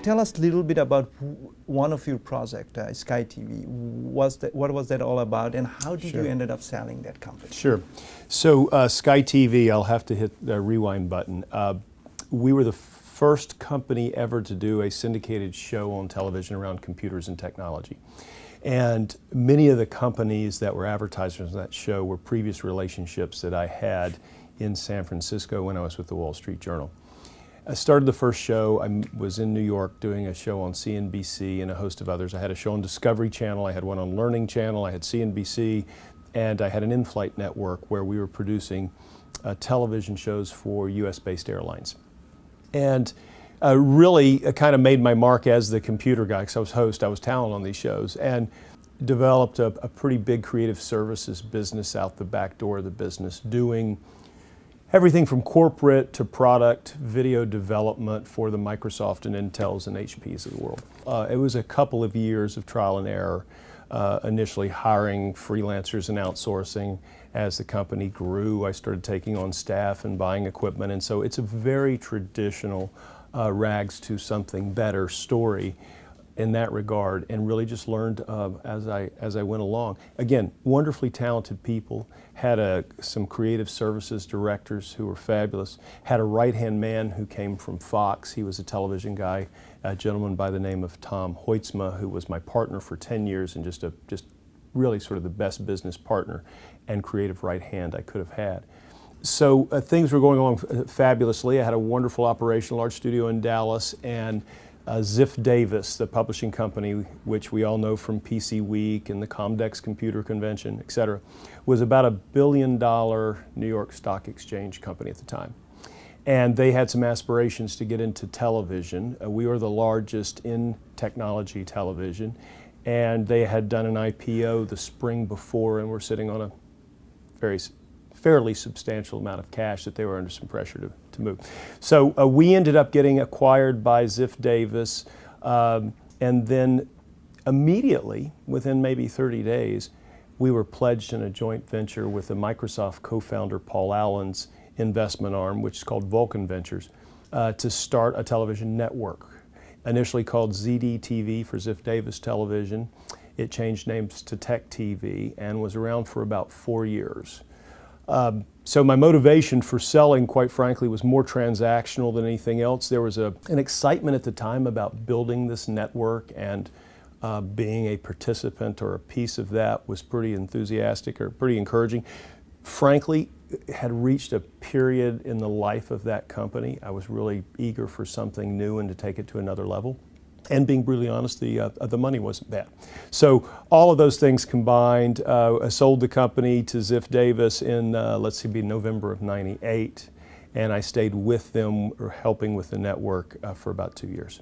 Tell us a little bit about one of your projects, SkyTV. What was that all about, and how did you ended up selling that company? Sure. So SkyTV, I'll have to hit the rewind button. We were the first company ever to do a syndicated show on television around computers and technology. And many of the companies that were advertisers on that show were previous relationships that I had in San Francisco when I was with the Wall Street Journal. I started the first show. I was in New York doing a show on CNBC and a host of others. I had a show on Discovery Channel, I had one on Learning Channel, I had CNBC, and I had an in-flight network where we were producing television shows for US-based airlines. And really kind of made my mark as the computer guy, because I was host, I was talent on these shows, and developed a pretty big creative services business out the back door of the business, doing everything from corporate to product video development for the Microsoft and Intels and HPs of the world. It was a couple of years of trial and error, initially hiring freelancers and outsourcing. As the company grew, I started taking on staff and buying equipment, and so it's a very traditional rags to something better story in that regard, and really just learned as I went along. Again, wonderfully talented people, had some creative services directors who were fabulous, had a right-hand man who came from Fox. He was a television guy, a gentleman by the name of Tom Hoitzma, who was my partner for 10 years and just really sort of the best business partner and creative right hand I could have had. So things were going along fabulously. I had a wonderful operation, large studio in Dallas, and Ziff Davis, the publishing company, which we all know from PC Week and the Comdex Computer Convention, et cetera, was about $1 billion New York Stock Exchange company at the time. And they had some aspirations to get into television. We were the largest in technology television, and they had done an IPO the spring before and were sitting on a fairly substantial amount of cash that they were under some pressure to move. So we ended up getting acquired by Ziff Davis, and then immediately, within maybe 30 days, we were pledged in a joint venture with the Microsoft co-founder Paul Allen's investment arm, which is called Vulcan Ventures, to start a television network. Initially called ZDTV for Ziff Davis Television. It changed names to Tech TV and was around for about 4 years. So my motivation for selling, quite frankly, was more transactional than anything else. There was an excitement at the time about building this network, and being a participant or a piece of that was pretty enthusiastic or pretty encouraging. Frankly, had reached a period in the life of that company. I was really eager for something new and to take it to another level. And being brutally honest, the money wasn't bad. So all of those things combined, I sold the company to Ziff Davis in, November of '98. And I stayed with them, or helping with the network, for about 2 years.